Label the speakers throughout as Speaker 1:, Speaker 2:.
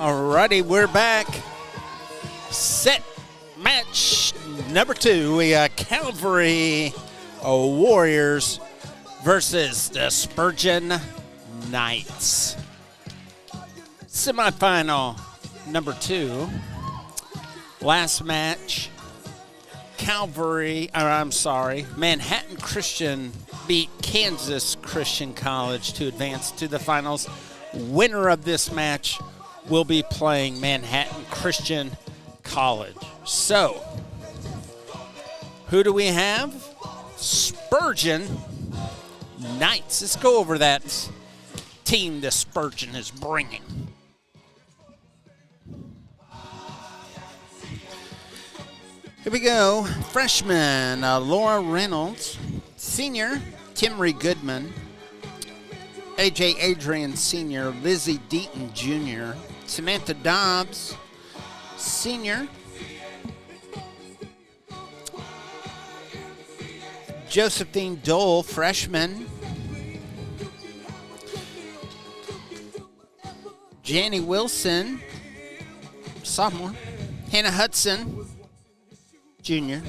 Speaker 1: Alrighty, we're back. Set match number 2. We got Calvary Warriors versus the Spurgeon Knights. Semifinal number 2. Last match, Manhattan Christian beat Kansas Christian College to advance to the finals. Winner of this match will be playing Manhattan Christian College. So, who do we have? Spurgeon Knights. Let's go over that team that Spurgeon is bringing. Here we go. Freshman, Laura Reynolds. Senior, Timry Goodman. A.J. Adrian Sr., Lizzie Deaton Jr., Samantha Dobbs, Senior, Josephine Dole, Freshman, Janny Wilson, Sophomore, Hannah Hudson, Junior,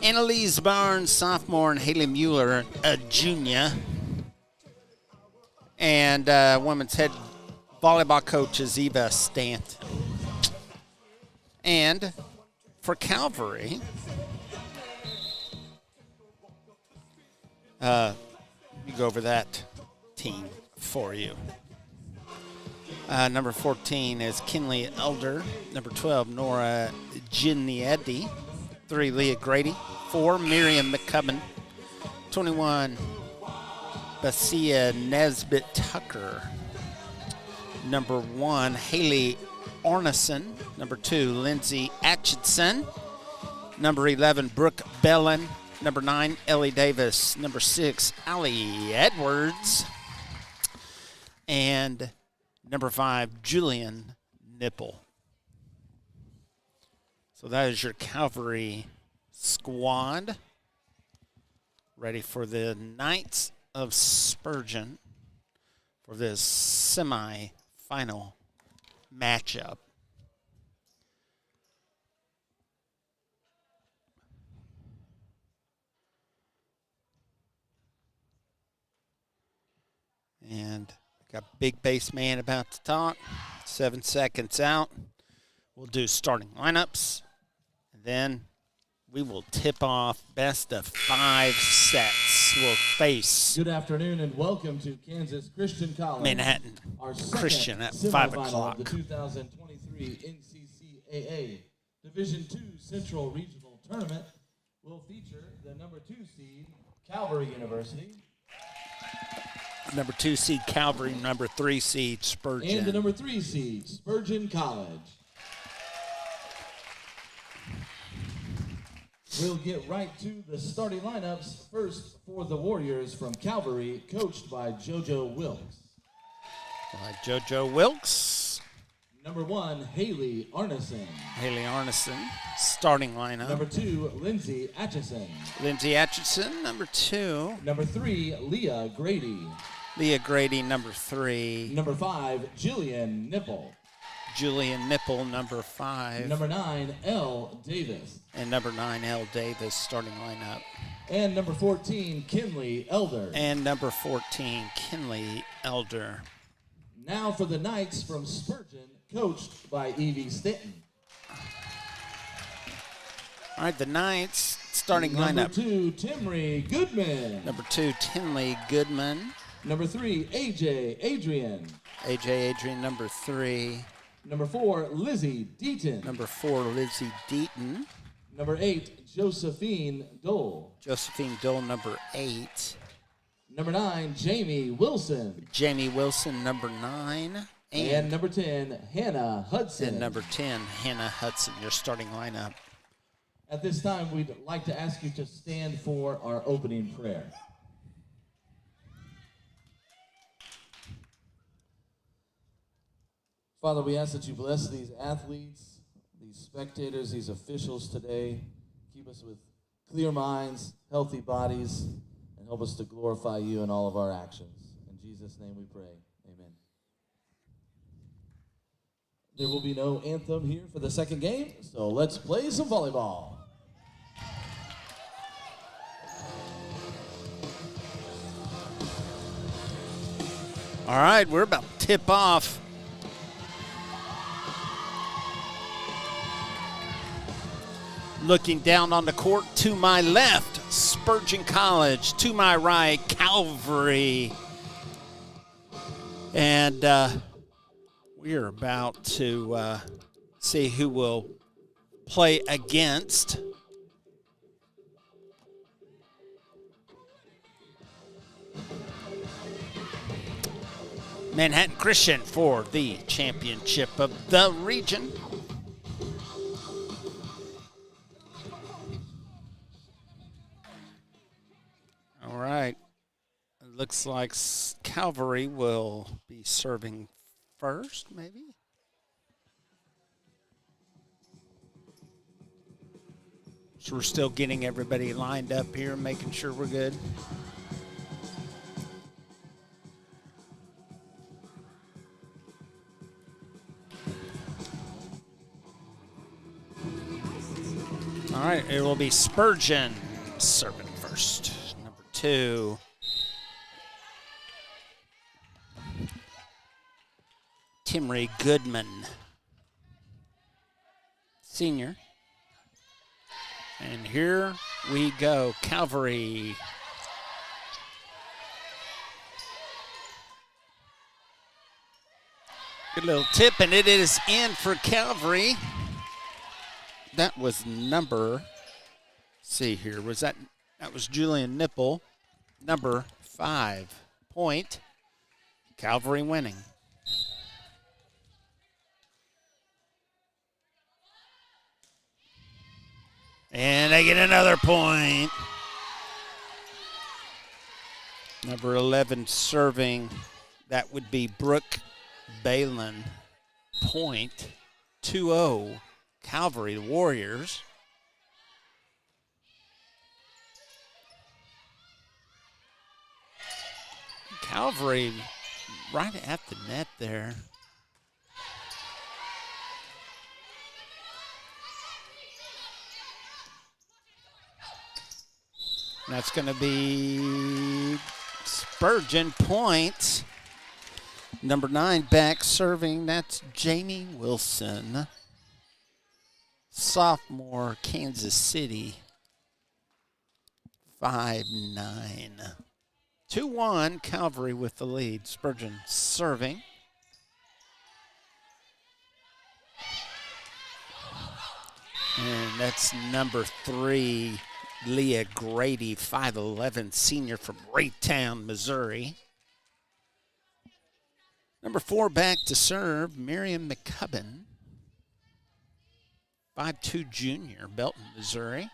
Speaker 1: Annalise Barnes, Sophomore, and Haley Mueller, a Junior. And women's head volleyball coach is Eva Stanton. And for Calvary, you go over that team for you. Number 14 is Kinley Elder. Number 12, Nora Ginietti. 3, Leah Grady. 4, Miriam McCubbin. 21, Basia Nesbitt Tucker. Number 1, Haley Ornison. Number 2, Lindsay Atchison. Number 11, Brooke Bellin. Number 9, Ellie Davis. Number 6, Allie Edwards. And number 5, Julian Nipple. So that is your Calvary squad. Ready for the Knights of Spurgeon for this semi-final matchup. And got big bass man about to talk. 7 seconds out. We'll do starting lineups. And then we will tip off best of 5 sets. We'll face
Speaker 2: Good afternoon and welcome to Kansas Christian College.
Speaker 1: Manhattan Christian at 5 o'clock.
Speaker 2: The 2023 NCCAA Division II Central Regional Tournament will feature the number 2 seed, Calvary University.
Speaker 1: Number 2 seed, Calvary. Number 3 seed, Spurgeon.
Speaker 2: And the number 3 seed, Spurgeon College. We'll get right to the starting lineups. First for the Warriors from Calvary, coached by JoJo Wilkes.
Speaker 1: JoJo Wilkes.
Speaker 2: Number 1, Haley Arneson.
Speaker 1: Haley Arneson, starting lineup.
Speaker 2: Number 2, Lindsay Atchison.
Speaker 1: Lindsay Atchison, number 2.
Speaker 2: Number 3, Leah Grady.
Speaker 1: Leah Grady, number 3.
Speaker 2: Number 5, Julian Nipple.
Speaker 1: Julian Nipple, number 5.
Speaker 2: Number 9, L. Davis.
Speaker 1: And number 9, L. Davis, starting lineup.
Speaker 2: And number 14, Kinley Elder.
Speaker 1: And number 14, Kinley Elder.
Speaker 2: Now for the Knights from Spurgeon, coached by Evie Stanton.
Speaker 1: All right, the Knights, starting lineup.
Speaker 2: Number 2, Timry Goodman.
Speaker 1: Number 2, Tinley Goodman.
Speaker 2: Number 3, A.J. Adrian.
Speaker 1: A.J. Adrian, number 3.
Speaker 2: Number 4, Lizzie Deaton.
Speaker 1: Number 4, Lizzie Deaton.
Speaker 2: Number 8, Josephine Dole.
Speaker 1: Josephine Dole, number 8.
Speaker 2: Number 9, Jamie Wilson.
Speaker 1: Jamie Wilson, number 9.
Speaker 2: And number 10, Hannah Hudson.
Speaker 1: And number 10, Hannah Hudson, your starting lineup.
Speaker 2: At this time, we'd like to ask you to stand for our opening prayer. Father, we ask that you bless these athletes, these spectators, these officials today. Keep us with clear minds, healthy bodies, and help us to glorify you in all of our actions. In Jesus' name we pray. Amen. There will be no anthem here for the second game, so let's play some volleyball.
Speaker 1: All right, we're about to tip off. Looking down on the court, to my left, Spurgeon College. To my right, Calvary. And we're about to see who will play against. Manhattan Christian for the championship of the region. All right. It looks like Calvary will be serving first, maybe. So we're still getting everybody lined up here, making sure we're good. All right, it will be Spurgeon serving first. Number 2. Timry Goodman, senior. And here we go, Calvary. Good little tip, and it is in for Calvary. That was number, see here, that was Julian Nipple, number 5 point. Calvary winning. And they get another point. Number 11 serving, that would be Brooke Balin, point. 2-0, Calvary, the Warriors. Calvary right at the net there. That's going to be Spurgeon, point. Number 9 back serving, that's Jamie Wilson. Sophomore, Kansas City. 5-9. 2-1, Calvary with the lead. Spurgeon serving. And that's number 3. Leah Grady, 5'11", senior from Raytown, Missouri. Number 4 back to serve, Miriam McCubbin, 5'2", junior, Belton, Missouri.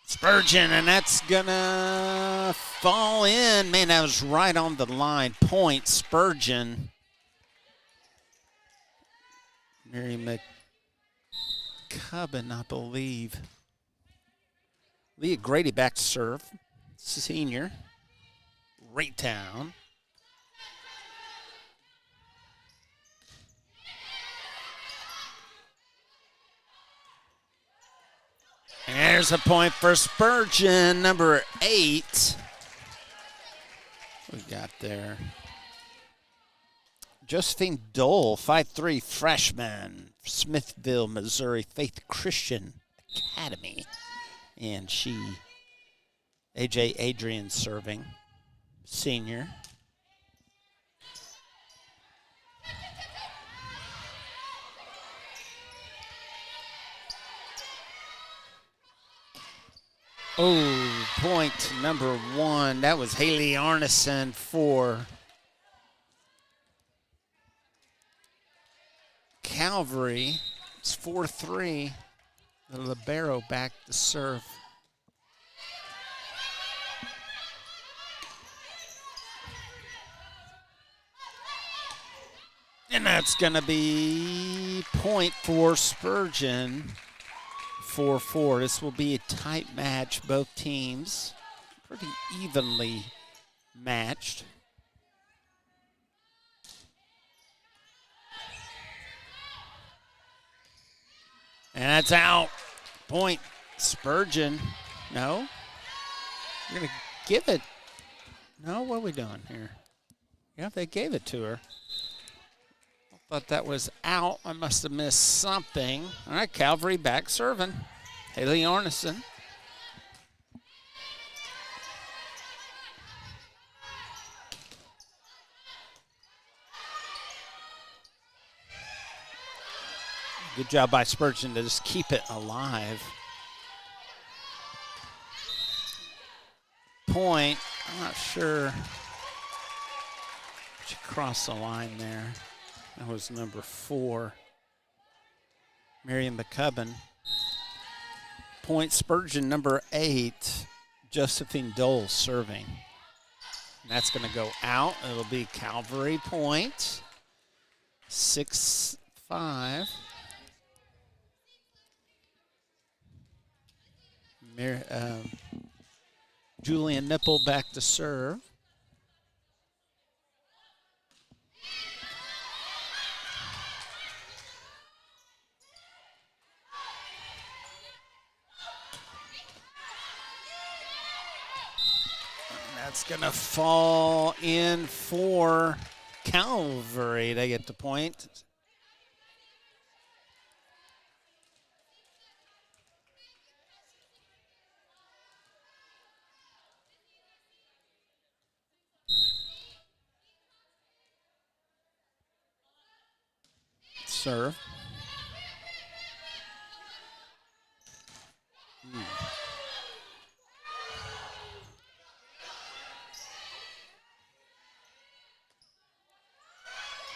Speaker 1: Spurgeon, and that's gonna fall in. Man, that was right on the line. Point, Spurgeon. Miriam McCubbin, I believe. Leah Grady back to serve, senior, Raytown. There's a point for Spurgeon, number 8. What we got there? Josephine Dole, 5'3", freshman, Smithville, Missouri, Faith Christian Academy. And AJ Adrian serving, senior. Oh, point number 1. That was Haley Arneson for Calvary. It's 4-3. The libero back to serve. And that's going to be point for Spurgeon. 4-4. This will be a tight match. Both teams pretty evenly matched. And that's out. Point, Spurgeon. No? You're going to give it. No, what are we doing here? Yeah, they gave it to her. I thought that was out. I must have missed something. All right, Calvary back serving. Haley Arneson. Good job by Spurgeon to just keep it alive. Point, I'm not sure. She crossed the line there. That was number 4. Miriam McCubbin. Point, Spurgeon, number 8. Josephine Dole serving. And that's going to go out. It'll be Calvary point. 6-5. Julian Nipple back to serve. That's going to fall in for Calvary. They get the point. Serve.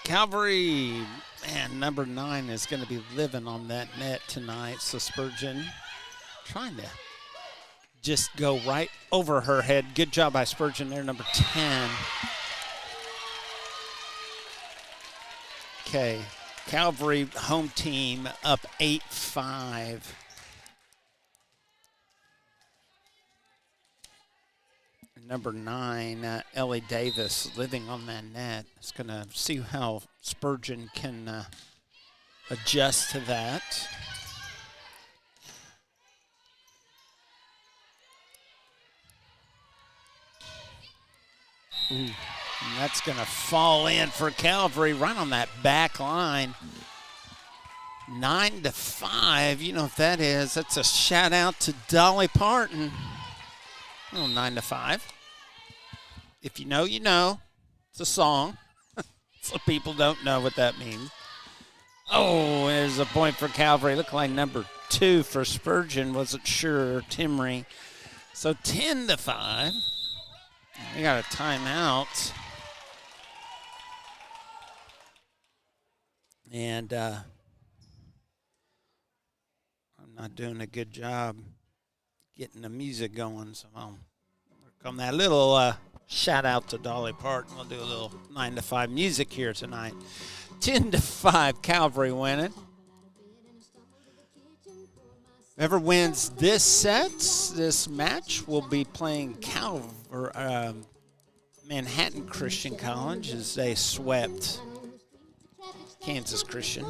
Speaker 1: Calvary, man, number 9 is going to be living on that net tonight. So Spurgeon trying to just go right over her head. Good job by Spurgeon there, number 10. Okay, Calvary home team up 8-5. Number 9, Ellie Davis, living on that net. It's going to see how Spurgeon can adjust to that. Ooh, and that's going to fall in for Calvary right on that back line. 9-5. You know what that is? That's a shout out to Dolly Parton. Oh, 9-5. If you know, you know. It's a song. Some people don't know what that means. Oh, there's a point for Calvary. Looked like number 2 for Spurgeon. Wasn't sure. Timry. So 10-5. We got a timeout. And I'm not doing a good job getting the music going, so I'll work on that. Little shout out to Dolly Parton. We'll do a little 9-5 music here tonight. 10-5, Calvary winning. Whoever wins this set, this match, will be playing Manhattan Christian College as they swept Kansas Christian.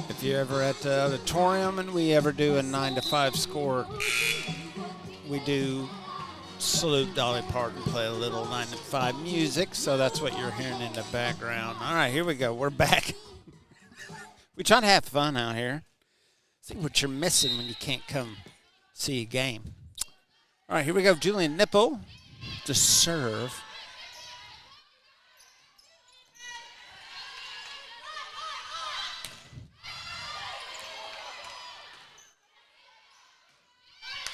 Speaker 1: If you're ever at the auditorium and we ever do a 9-5 score, we do salute Dolly Parton, play a little 9-5 music, so that's what you're hearing in the background. All right, here we go. We're back. We try to have fun out here. See what you're missing when you can't come see a game. All right, here we go. Julian Nipple to serve.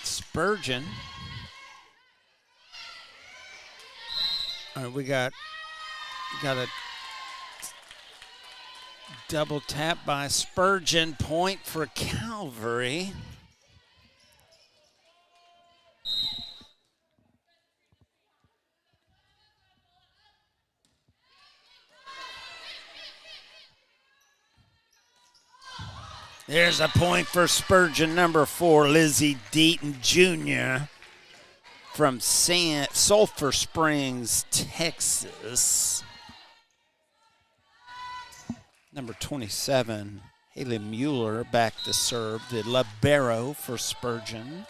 Speaker 1: Spurgeon. All right, we got a double tap by Spurgeon. Point for Calvary. There's a point for Spurgeon, number 4, Lizzie Deaton Jr. from Sulphur Springs, Texas. Number 27, Haley Mueller back to serve, the libero for Spurgeon.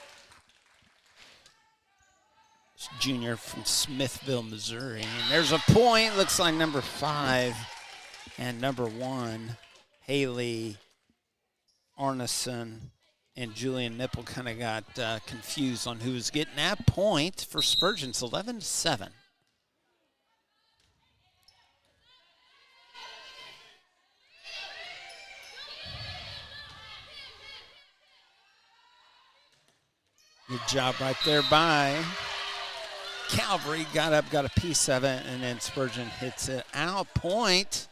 Speaker 1: Junior from Smithville, Missouri. And there's a point, looks like number 5 and number 1, Haley Arneson and Julian Nipple kind of got confused on who was getting that point for Spurgeon. It's 11-7. Good job right there by Calvary. Got up, got a piece of it, and then Spurgeon hits it out. Point.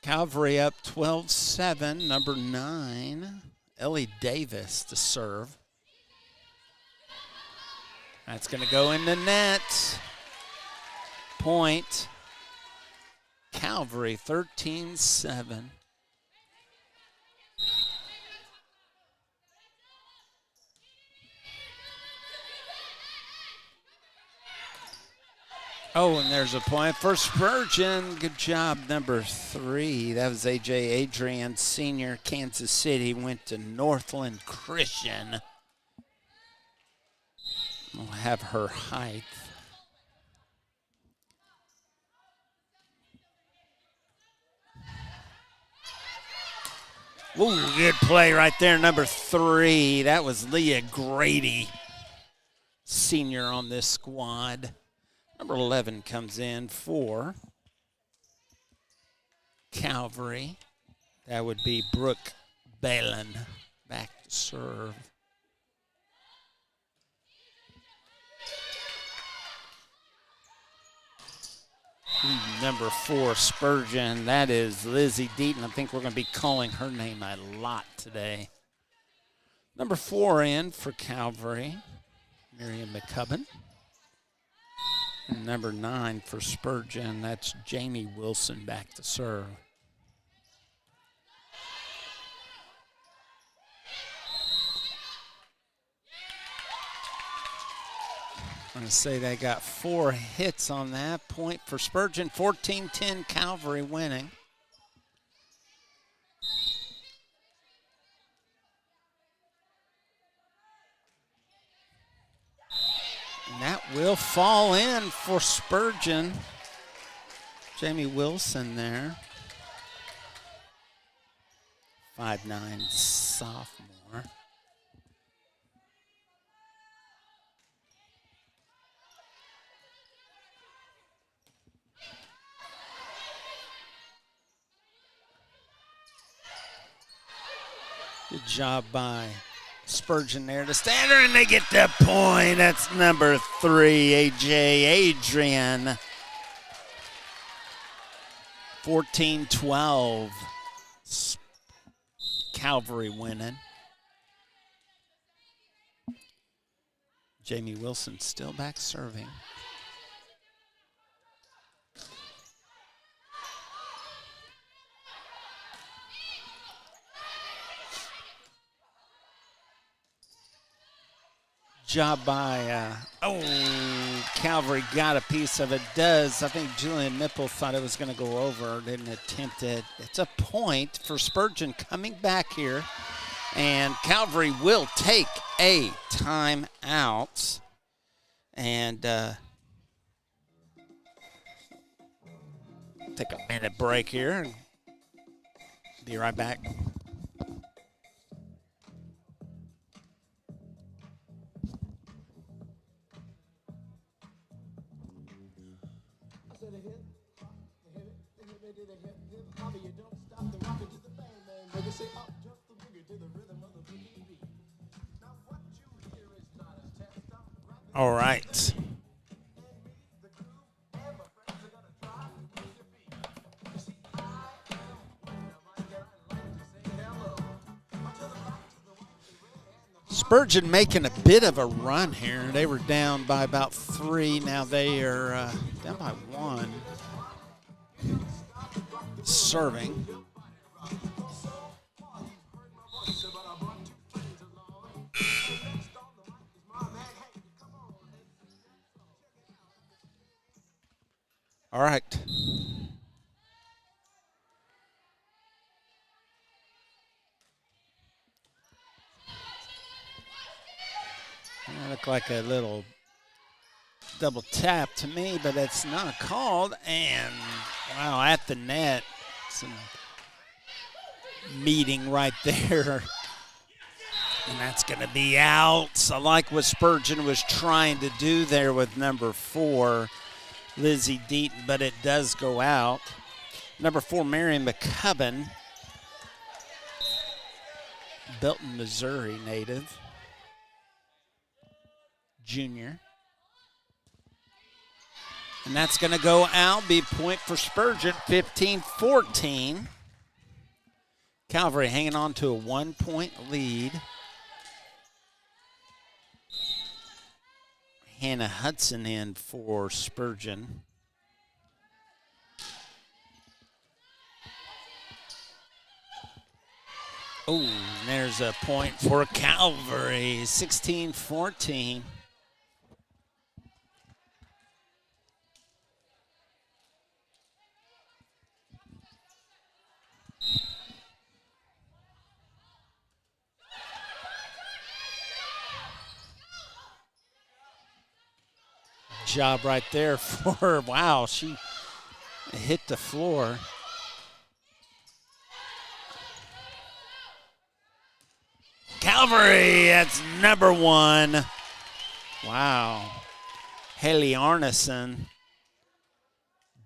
Speaker 1: Calvary up 12-7. Number 9, Ellie Davis to serve. That's going to go in the net. Point. Calvary 13-7. Oh, and there's a point for Spurgeon. Good job, number 3. That was A.J. Adrian, senior, Kansas City. Went to Northland Christian. We'll have her height. Ooh, good play right there, number 3. That was Leah Grady, senior on this squad. Number 11 comes in for Calvary. That would be Brooke Balin back to serve. Number 4, Spurgeon. That is Lizzie Deaton. I think we're going to be calling her name a lot today. Number 4 in for Calvary, Miriam McCubbin. And number 9 for Spurgeon, that's Jamie Wilson back to serve. I'm going to say they got 4 hits on that. Point for Spurgeon, 14-10, Calvary winning. And that will fall in for Spurgeon. Jamie Wilson there. 5'9", sophomore. Good job by Spurgeon there to Stander, and they get the point. That's number 3, A.J. Adrian. 14-12. Calvary winning. Jamie Wilson still back serving. Job by, Calvary got a piece of it. Does. I think Julian Nipple thought it was going to go over, didn't attempt it. It's a point for Spurgeon coming back here, and Calvary will take a timeout. And take a minute break here and be right back. All right. Spurgeon making a bit of a run here. They were down by about 3. Now they are down by 1. Serving. All right. That looked like a little double tap to me, but it's not called. And, wow, at the net, some meeting right there. And that's going to be out. I like what Spurgeon was trying to do there with number 4, Lizzie Deaton, but it does go out. Number 4, Mary McCubbin, Belton, Missouri native, junior. And that's going to go out, be point for Spurgeon, 15-14. Calvary hanging on to a 1-point lead. Hannah Hudson in for Spurgeon. Oh, there's a point for Calvary, 16-14. Job right there for her. Wow, she hit the floor. Calvary, that's number 1. Wow. Haley Arneson,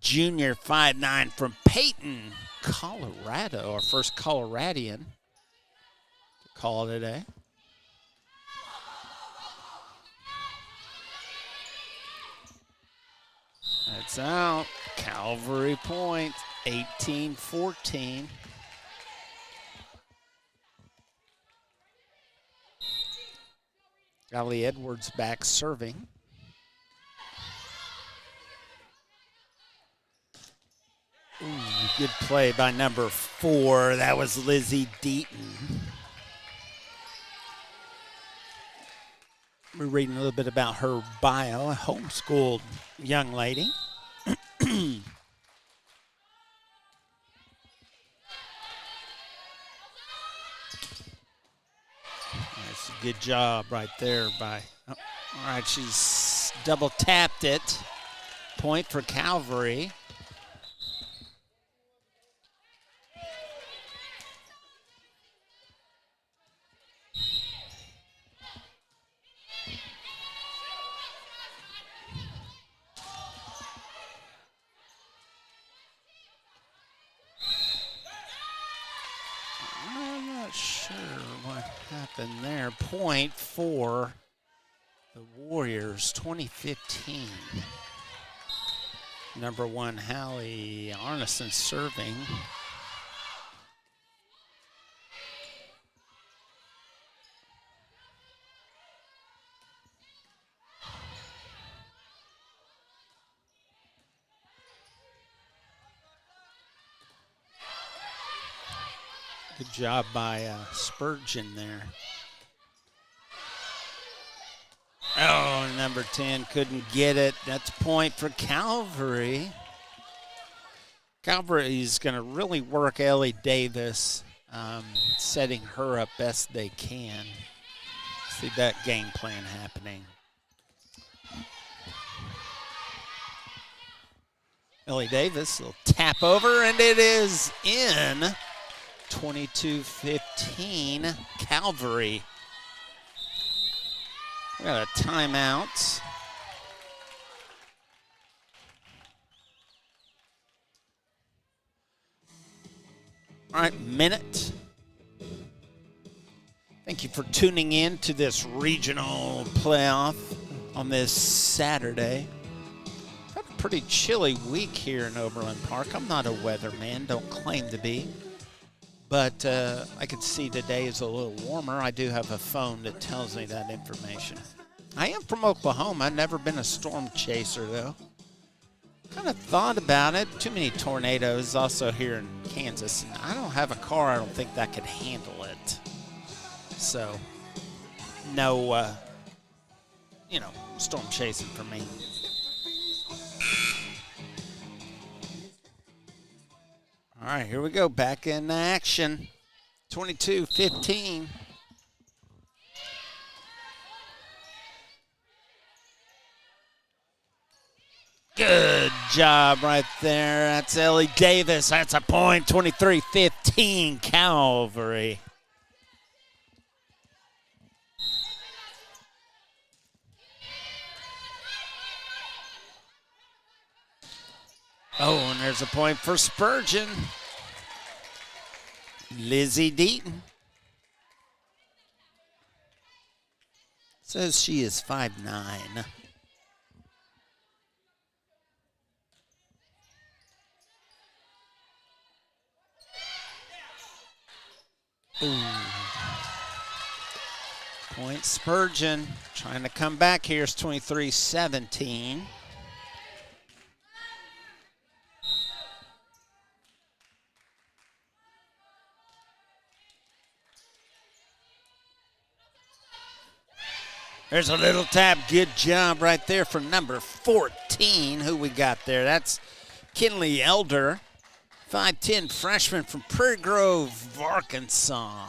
Speaker 1: junior, 5'9", from Peyton, Colorado, our first Coloradian to call it a day. That's out. Calvary point, 18-14. Allie Edwards back serving. Ooh, good play by number 4. That was Lizzie Deaton. We're reading a little bit about her bio, a homeschooled young lady. That's a good job right there by, all right, she's double tapped it. Point for Calvary. I'm not sure what happened there. Point for the Warriors, 2015. Number 1, Hallie Arneson serving. Good job by Spurgeon there. Oh, number 10 couldn't get it. That's a point for Calvary. Calvary's going to really work Ellie Davis, setting her up best they can. See that game plan happening. Ellie Davis will tap over, and it is in. 22-15, Calvary. We got a timeout. All right, minute. Thank you for tuning in to this regional playoff on this Saturday. Had a pretty chilly week here in Overland Park. I'm not a weatherman, don't claim to be. But I can see today is a little warmer. I do have a phone that tells me that information. I am from Oklahoma. I've never been a storm chaser, though. Kind of thought about it. Too many tornadoes also here in Kansas. And I don't have a car. I don't think that could handle it. So, no, storm chasing for me. All right, here we go. Back in action. 22-15. Good job right there. That's Ellie Davis. That's a point. 23-15 Calvary. Oh, and there's a point for Spurgeon. Lizzie Deaton says she is 5'9". Ooh. Point Spurgeon trying to come back here. It's 23-17. There's a little tap. Good job right there for number 14. Who we got there? That's Kinley Elder, 5'10" freshman from Prairie Grove, Arkansas.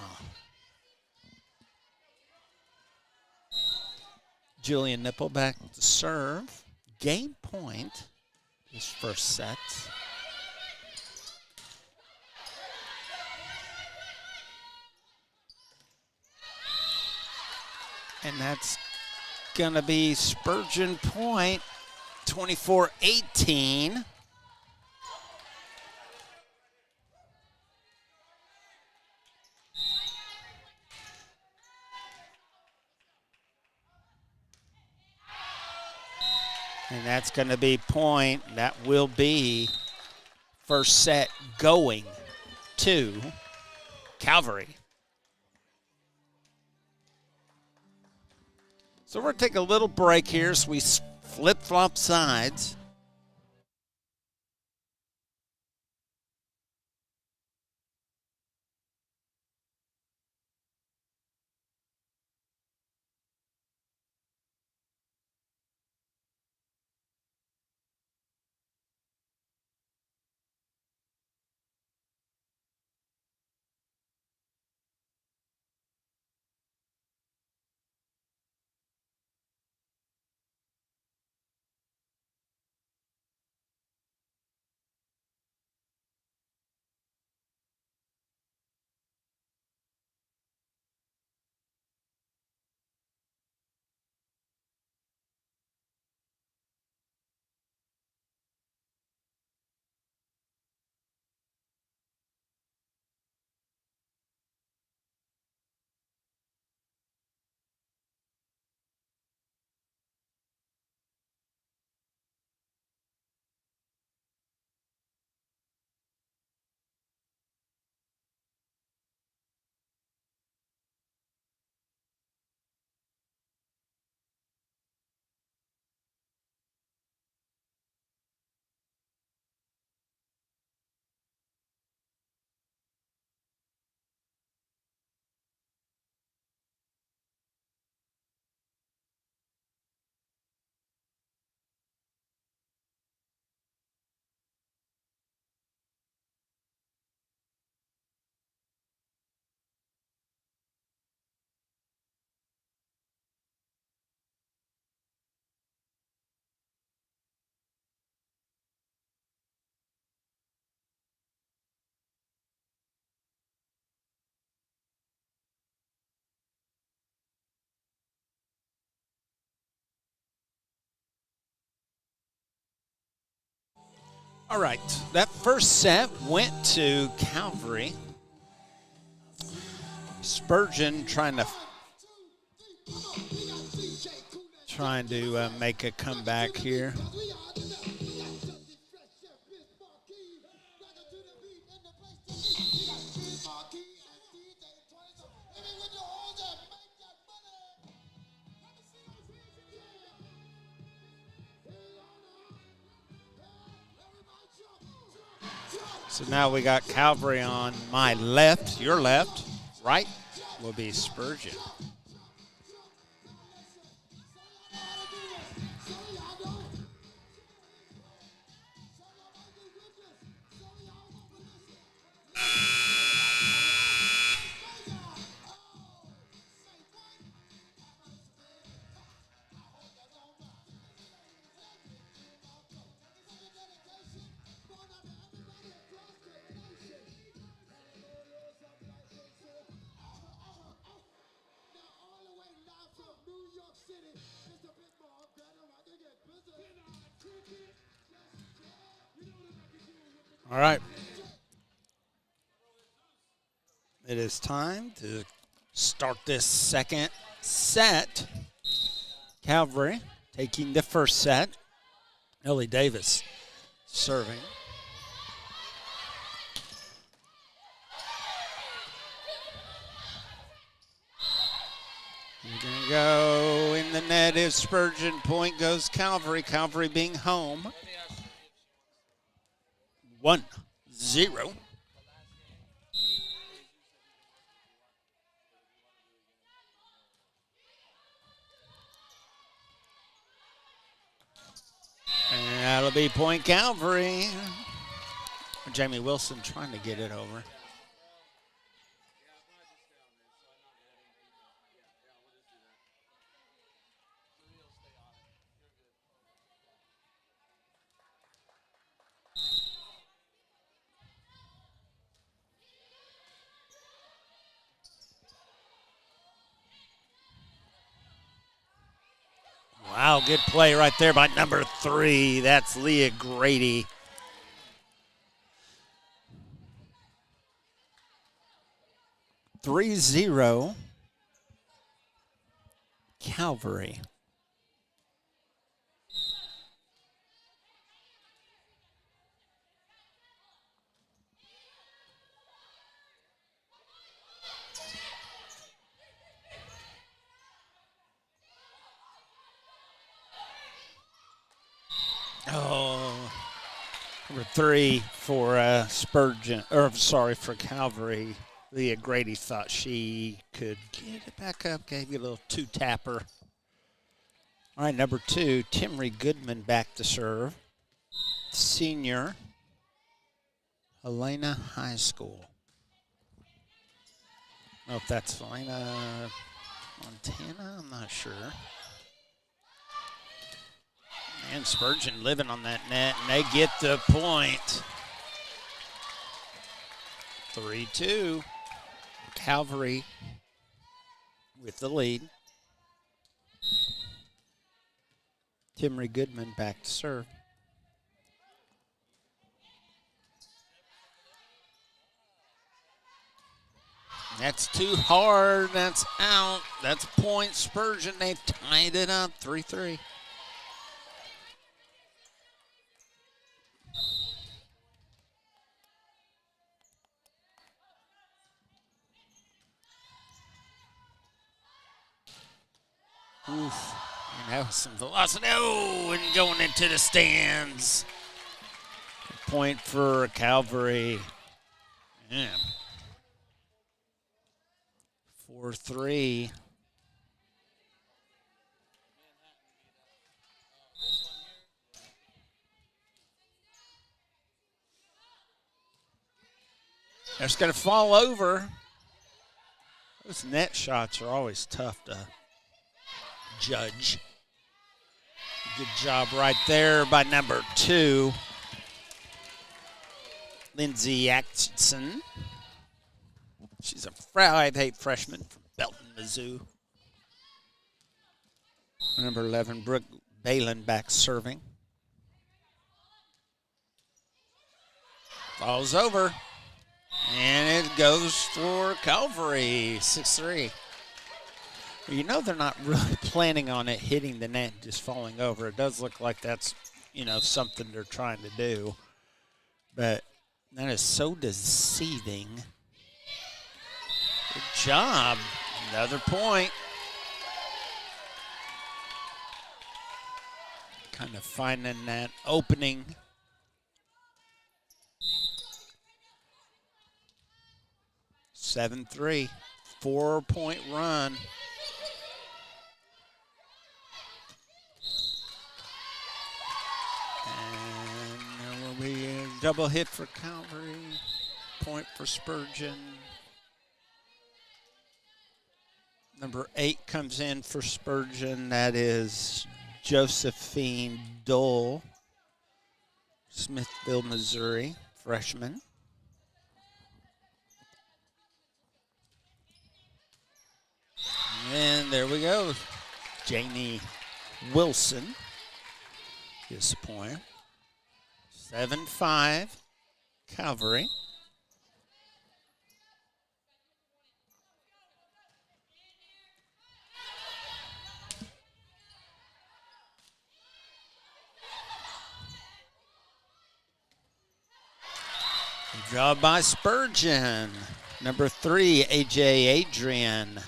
Speaker 1: Julian Nipple back to serve. Game point, his first set. And that's going to be Spurgeon point, 24-18. And that's going to be point. That will be first set going to Calvary. So we're going to take a little break here as we flip-flop sides. All right, that first set went to Calvary. Spurgeon trying to make a comeback here. So now we got Calvary on my left, your left, right will be Spurgeon. All right. It is time to start this second set. Calvary taking the first set. Ellie Davis serving. We're going to go in the net is Spurgeon. Point goes Calvary. Calvary being home. 1-0. And that'll be point Calvary. Jamie Wilson trying to get it over. Wow, good play right there by number 3. That's Leah Grady. (3-0) Calvary. Oh, number 3 for Spurgeon, for Calvary. Leah Grady thought she could get it back up, gave you a little two-tapper. All right, number 2, Timry Goodman back to serve. Senior, Helena High School. I don't know if that's Helena Montana, I'm not sure. And Spurgeon living on that net, and they get the point. 3-2. Calvary with the lead. Timry Goodman back to serve. That's too hard. That's out. That's point Spurgeon. They've tied it up 3-3. Oof. And that was some velocity. Oh, and going into the stands. Point for Calvary. Yeah. 4-3. They're just going to fall over. Those net shots are always tough to judge. Good job right there by number 2, Lindsay Atkinson. She's a 5'8" freshman from Belton, Mizzou. Number 11, Brooke Balin back serving. Falls over. And it goes for Calvary, 6-3. You know they're not really planning on it hitting the net and just falling over. It does look like that's, something they're trying to do. But that is so deceiving. Good job. Another point. Kind of finding that opening. (7-3), 4-point run. And there will be a double hit for Calvary. Point for Spurgeon. Number 8 comes in for Spurgeon. That is Josephine Dole, Smithville, Missouri, freshman. And there we go. Janie Wilson gets the point. 7-5. Calvary. Good job by Spurgeon. Number 3, A.J. Adrian.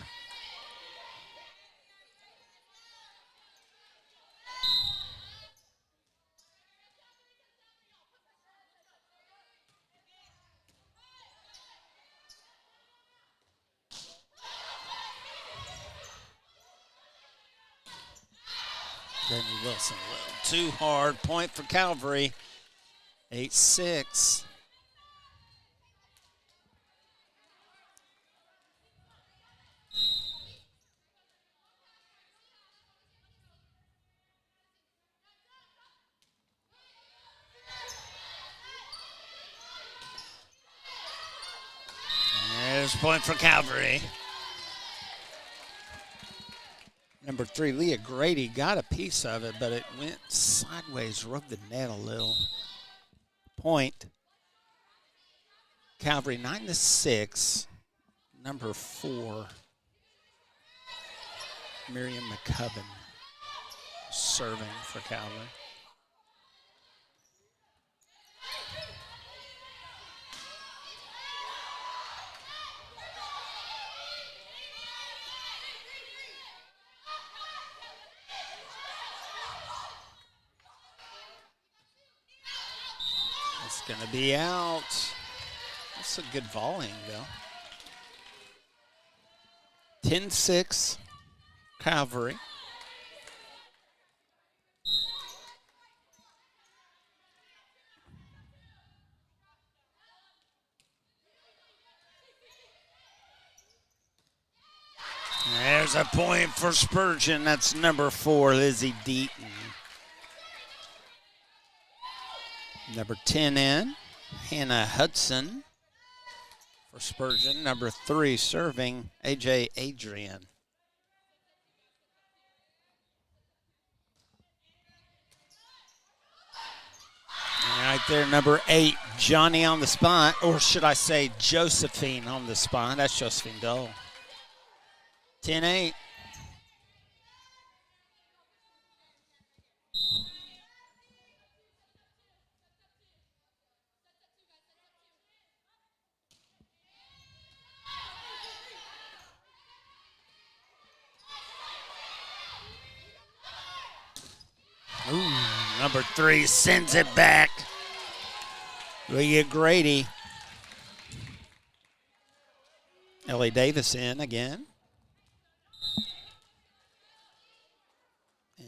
Speaker 1: Jamie Wilson, a little too hard. Point for Calvary. 8-6. There's a point for Calvary. Number 3, Leah Grady got a piece of it, but it went sideways, rubbed the net a little. Point. Calvary 9-6. Number 4, Miriam McCubbin serving for Calvary. It's going to be out. That's a good volleying, though. 10-6, Calvary. There's a point for Spurgeon. That's number 4, Lizzie Deaton. Number 10 in, Hannah Hudson for Spurgeon. Number 3 serving, A.J. Adrian. And right there, number 8, Johnny on the spot, or should I say Josephine on the spot. That's Josephine Dole. 10-8. Ooh, number 3 sends it back. Leah Grady. Ellie Davis in again.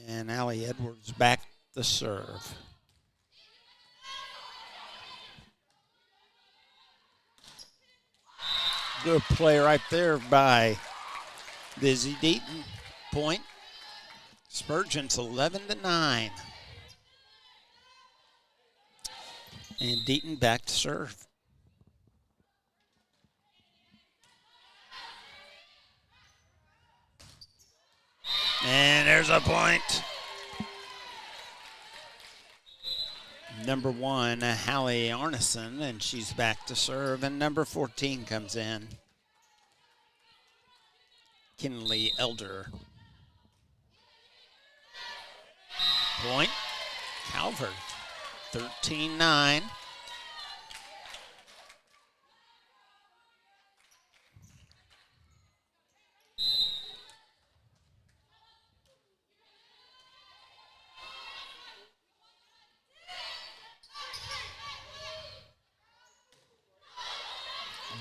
Speaker 1: And Allie Edwards back the serve. Good play right there by Lizzie Deaton. Point. Spurgeon's 11-9. And Deaton back to serve. And there's a point. Number 1, Hallie Arneson, and she's back to serve. And number 14 comes in. Kinley Elder. Point. Calvert. 13-9.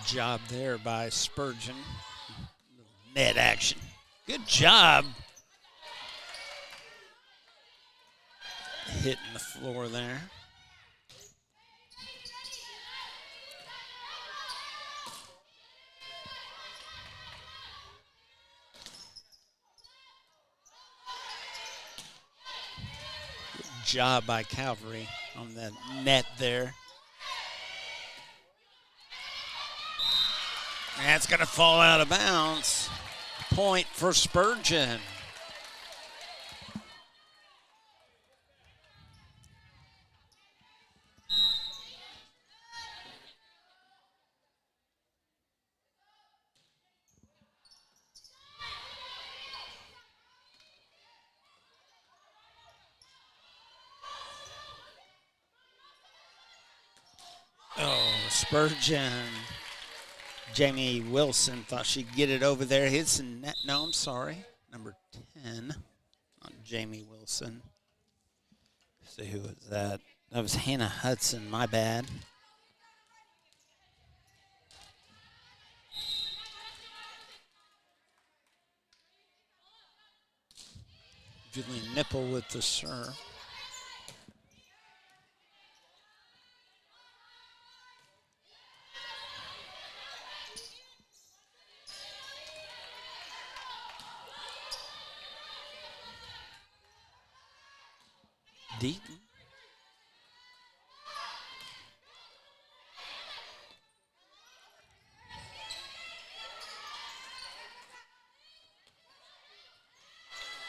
Speaker 1: Job there by Spurgeon. Net action. Good job. Hitting the floor there. Good job by Calvary on the net there. That's going to fall out of bounds. Point for Spurgeon. Spurgeon. Jamie Wilson thought she'd get it over there. Hits the net. No, I'm sorry. Number 10 on Jamie Wilson. Let's see who was that. That was Hannah Hudson. My bad. Julie Nipple with the serve. Deaton.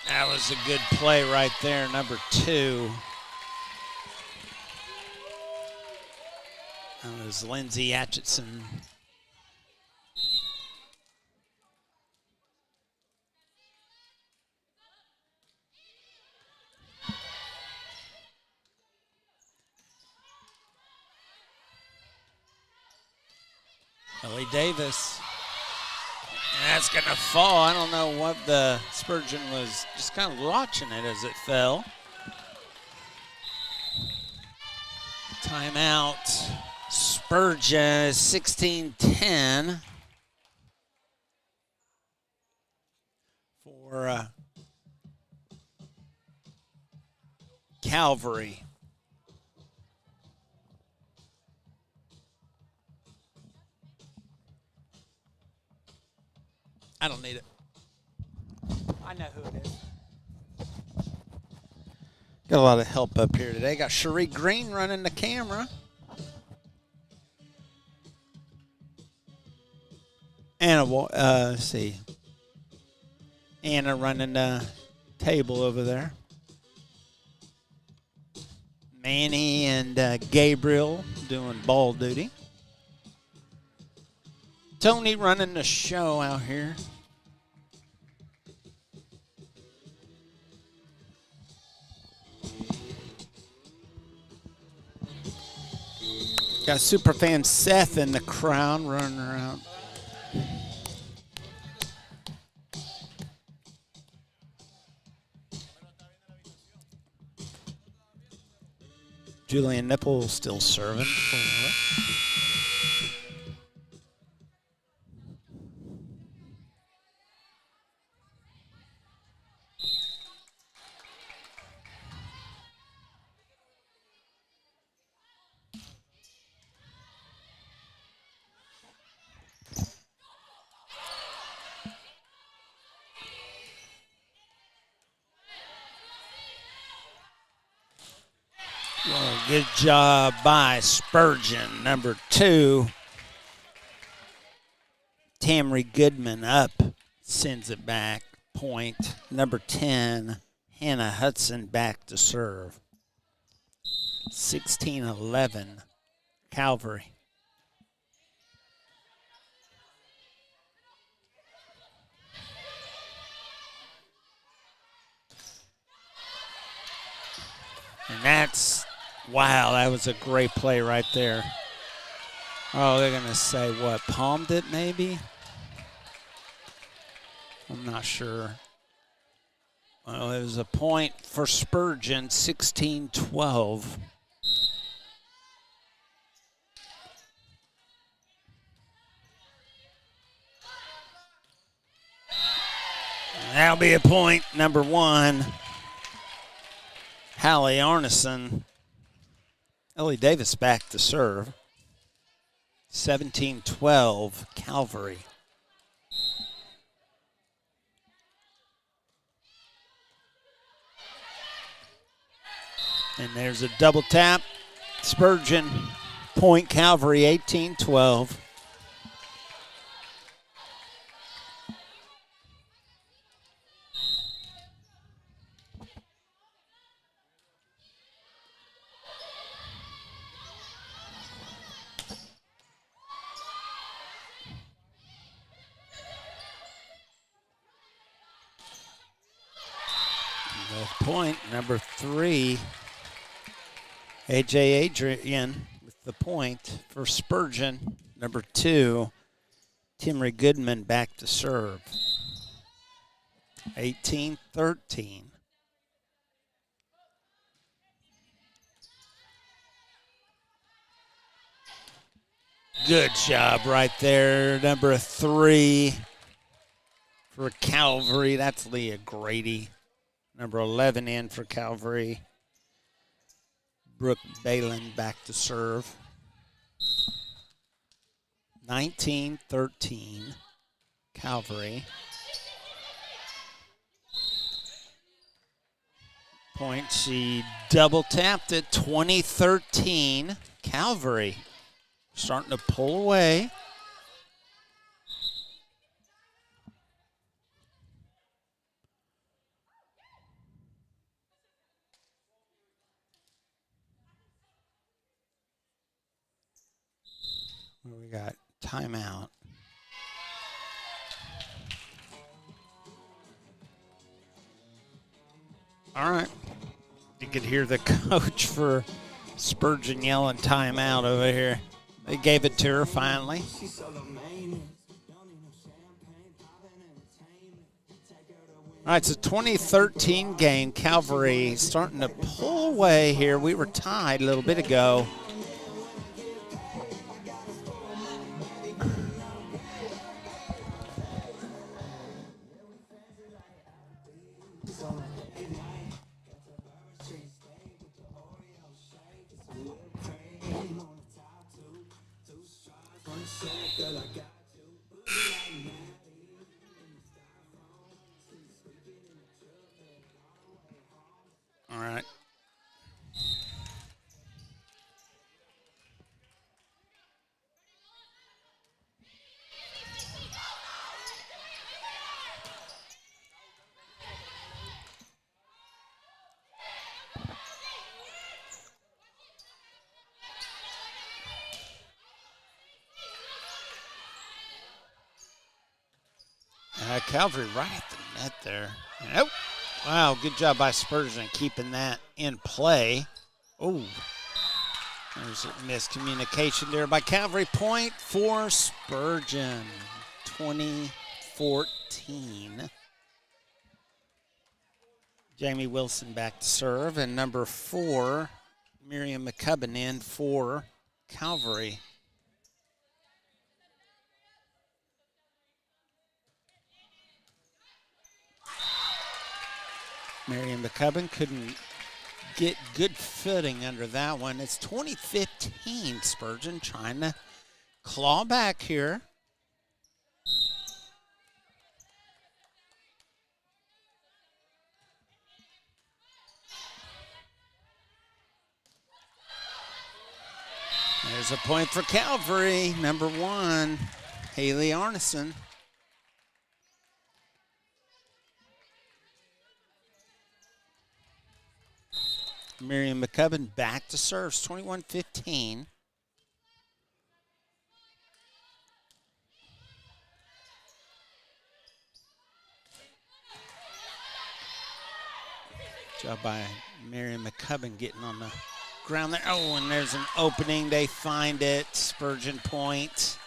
Speaker 1: That was a good play right there, number 2. That was Lindsay Atchison. Ellie Davis. And that's going to fall. I don't know what the Spurgeon was just kind of watching it as it fell. Timeout. Spurgeon 16-10 for Calvary. I don't need it. I know who it is. Got a lot of help up here today. Got Cherie Green running the camera. Anna, let's see. Anna running the table over there. Manny and Gabriel doing ball duty. Tony running the show out here. Got superfan Seth in the crowd running around. Julian Nipple still serving for good job by Spurgeon. Number 2, Tamry Goodman up, sends it back. Point. Number 10, Hannah Hudson back to serve. 16-11, Calvary. And that's, wow, that was a great play right there. Oh, they're going to say what, palmed it maybe? I'm not sure. Well, it was a point for Spurgeon, 16-12. That'll be a point, number 1. Hallie Arneson. Ellie Davis back to serve. 17-12, Calvary. And there's a double tap. Spurgeon, point Calvary, 18-12. Point number 3, A.J. Adrian with the point for Spurgeon. Number 2, Timry Goodman back to serve. 18-13. Good job right there. Number 3 for Calvary. That's Leah Grady. Number 11 in for Calvary. Brooke Balin back to serve. 19-13. Calvary. Point, she double tapped it. 20-13. Calvary starting to pull away. We got timeout. All right. You could hear the coach for Spurgeon yelling timeout over here. They gave it to her finally. All right, it's a 2013 game. Calvary starting to pull away here. We were tied a little bit ago. All right. Calvary right at the net there. Nope. Wow, good job by Spurgeon keeping that in play. Oh, there's a miscommunication there by Calvary. Point for Spurgeon, 2014. Jamie Wilson back to serve, and number 4, Miriam McCubbin in for Calvary. Miriam McCubbin couldn't get good footing under that one. It's 2015, Spurgeon trying to claw back here. There's a point for Calvary, number 1, Haley Arneson. Miriam McCubbin back to serve, 21-15. Job by Miriam McCubbin getting on the ground there. Oh, and there's an opening. They find it. Spurgeon point.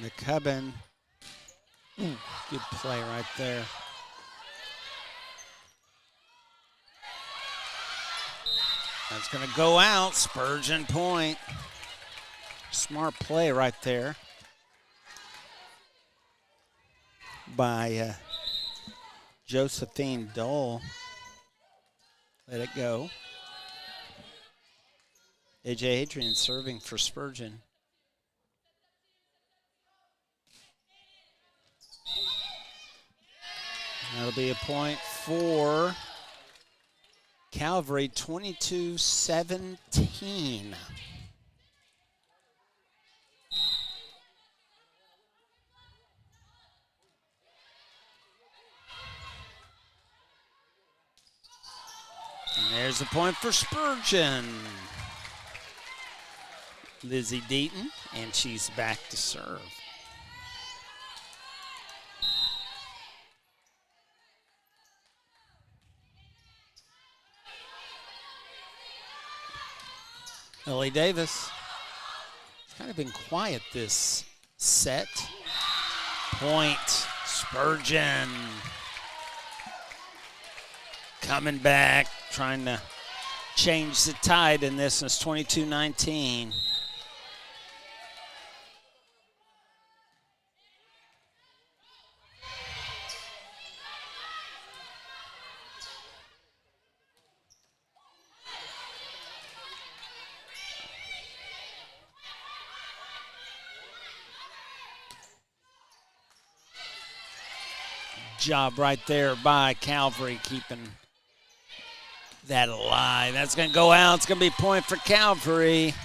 Speaker 1: McCubbin. Good play right there. That's going to go out. Spurgeon point. Smart play right there by Josephine Dole. Let it go. AJ Adrian serving for Spurgeon. That'll be a point for Calvary, 22-17. And there's a point for Spurgeon. Lizzie Deaton, and she's back to serve. Ellie Davis. It's kind of been quiet this set. Point, Spurgeon. Coming back, trying to change the tide in this, and it's 22-19. Job right there by Calvary, keeping that alive. That's going to go out. It's going to be point for Calvary.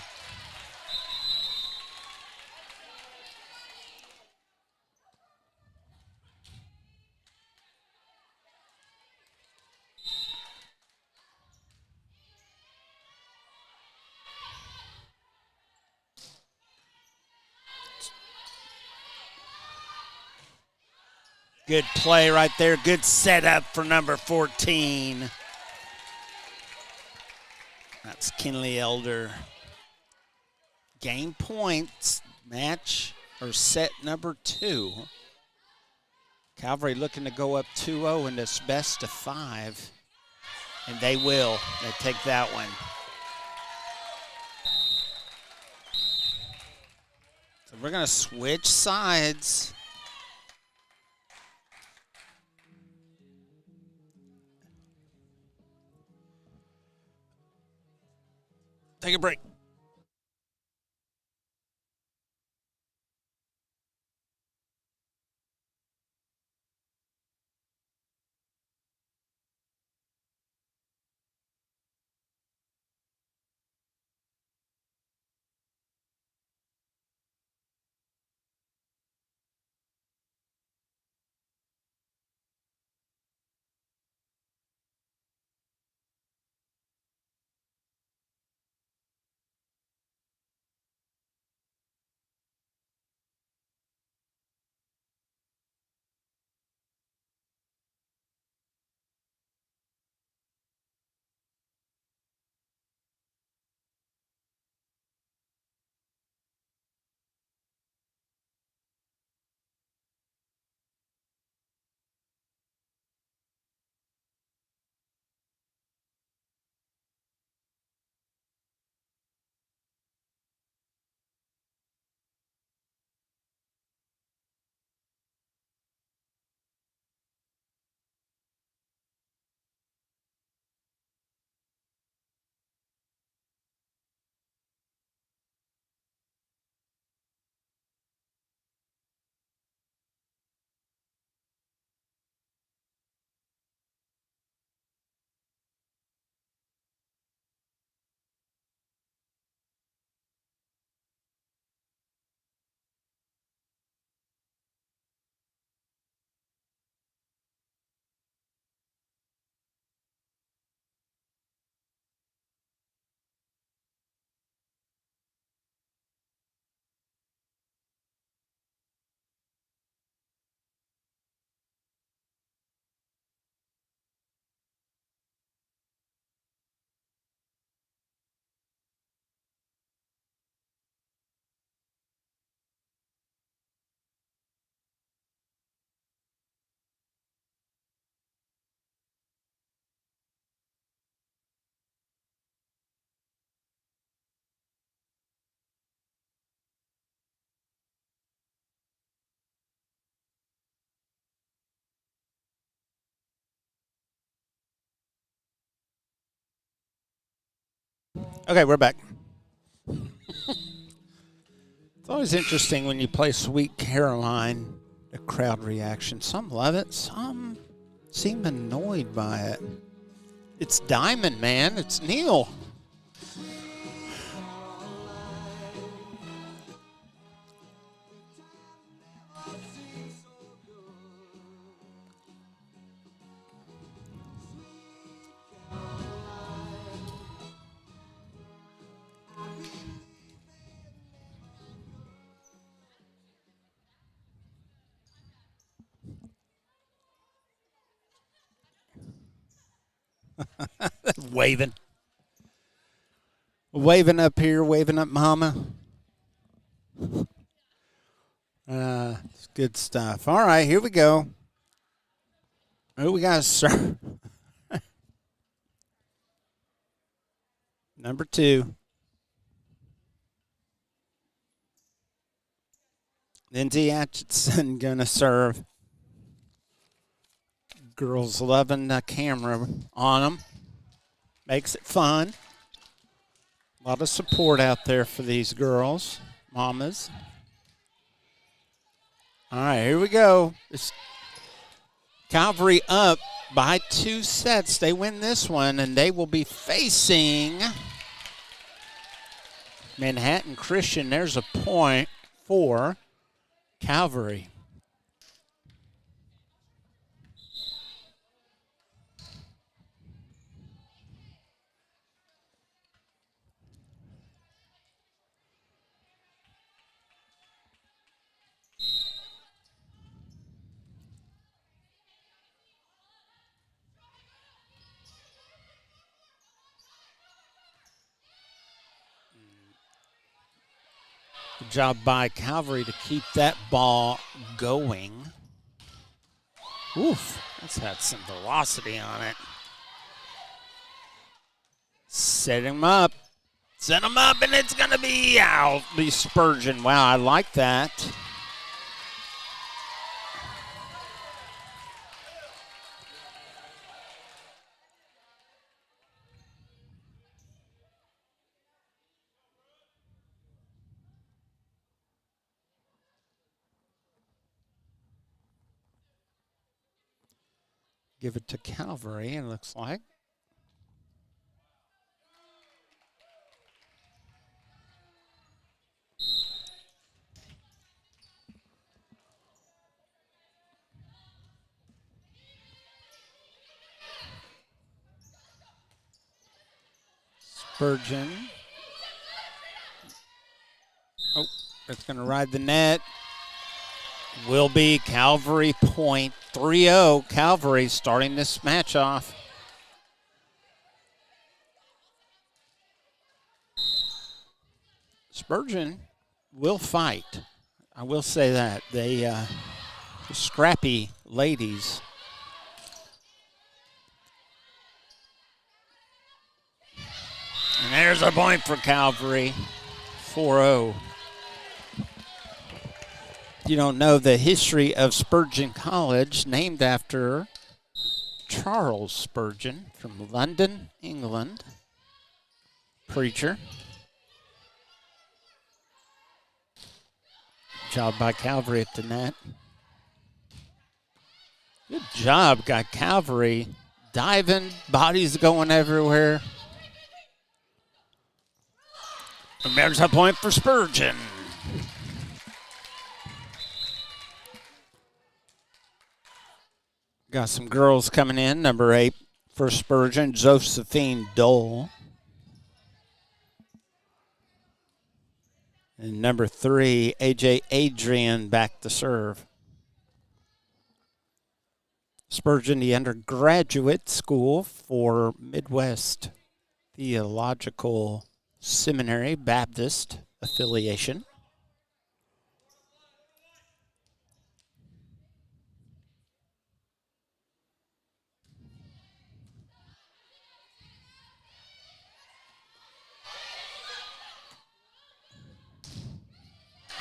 Speaker 1: Good play right there. Good setup for number 14. That's Kinley Elder. Game points, match or set number 2. Calvary looking to go up 2-0 in this best of 5. And they will. They take that one. So we're going to switch sides. Take a break. Okay, we're back. It's always interesting when you play Sweet Caroline, the crowd reaction. Some love it, some seem annoyed by it. It's Diamond, man. It's Neil. Waving. Waving up here, waving up mama. It's good stuff. All right, here we go. Who we got, sir? Number 2. Lindsay Atchison going to serve. Girls loving the camera on them. Makes it fun. A lot of support out there for these girls, mamas. All right, here we go. It's Calvary up by 2 sets. They win this one, and they will be facing Manhattan Christian. There's a point for Calvary. Good job by Calvary to keep that ball going. Oof, that's had some velocity on it. Set him up. Set him up, and it's going to be out. Be Spurgeon. Wow, I like that. Give it to Calvary, it looks like. Spurgeon. Oh, that's going to ride the net. Will be Calvary point. 3-0 Calvary starting this match off. Spurgeon will fight. I will say that. They scrappy ladies. And there's a point for Calvary. 4-0. You don't know the history of Spurgeon College, named after Charles Spurgeon from London, England. Preacher. Job by Calvary at the net. Good job, got Calvary diving, bodies going everywhere. And there's a point for Spurgeon. Got some girls coming in. Number 8 for Spurgeon, Josephine Dole. And number 3, A.J. Adrian back to serve. Spurgeon, the undergraduate school for Midwest Theological Seminary Baptist affiliation.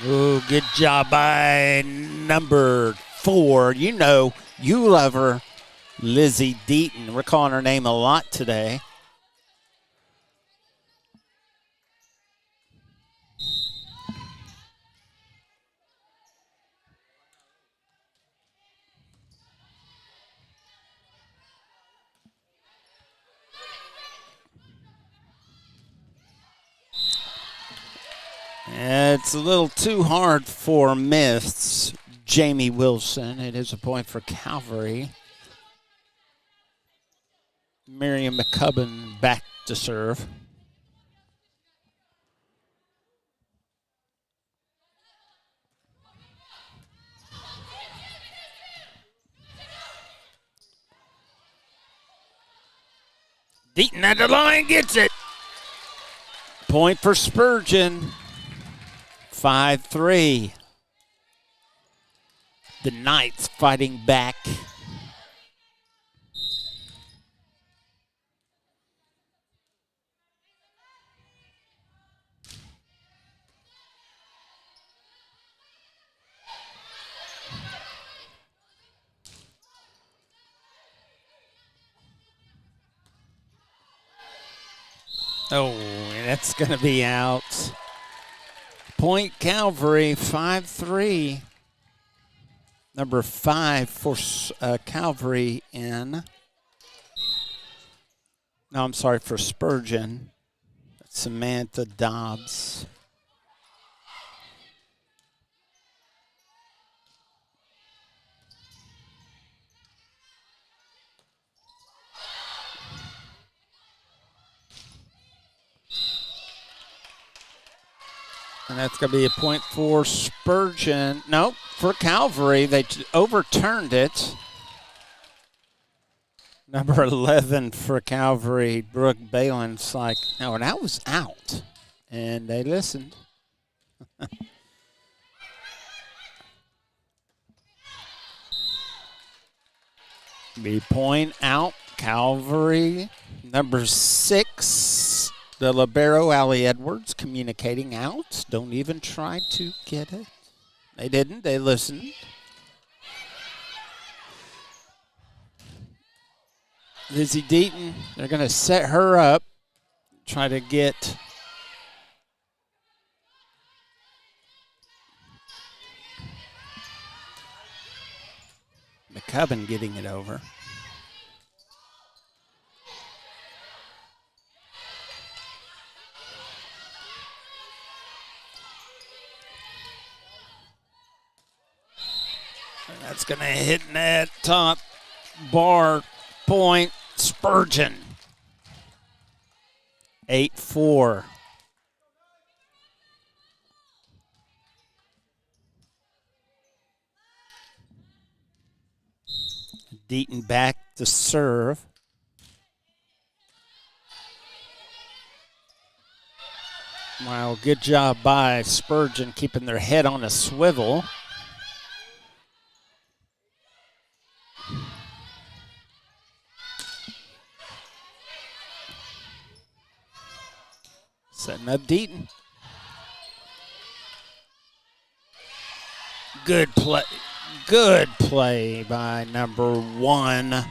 Speaker 1: Ooh, good job by number 4. You know, you love her, Lizzie Deaton. We're calling her name a lot today. It's a little too hard for Miss Jamie Wilson. It is a point for Calvary. Miriam McCubbin back to serve. Eaton at the line, gets it. Point for Spurgeon. 5-3. The Knights fighting back. Oh, that's going to be out. Point Calvary, 5-3. Number 5 for Calvary in. No, I'm sorry, for Spurgeon. That's Samantha Dobbs. And that's going to be a point for Spurgeon. No, for Calvary. They overturned it. Number 11 for Calvary, Brooke Balin's like, no, that was out. And they listened. Be point out, Calvary. Number 6, the libero, Allie Edwards, communicating out. Don't even try to get it. They didn't. They listened. Lizzie Deaton, they're going to set her up, try to get McCubbin getting it over. And that's going to hit net top bar. Point Spurgeon. 8-4. Deaton back to serve. Wow, good job by Spurgeon keeping their head on a swivel. Setting up Deaton. Good play. Good play by number 1,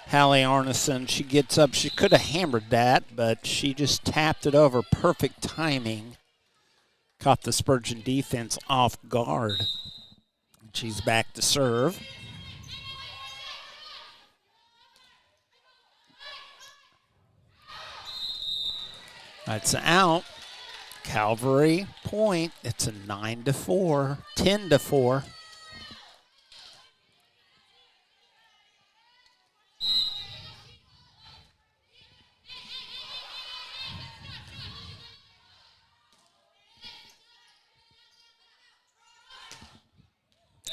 Speaker 1: Hallie Arneson. She gets up. She could have hammered that, but she just tapped it over. Perfect timing. Caught the Spurgeon defense off guard. She's back to serve. That's out. Calvary point. It's a 9-4, 10-4.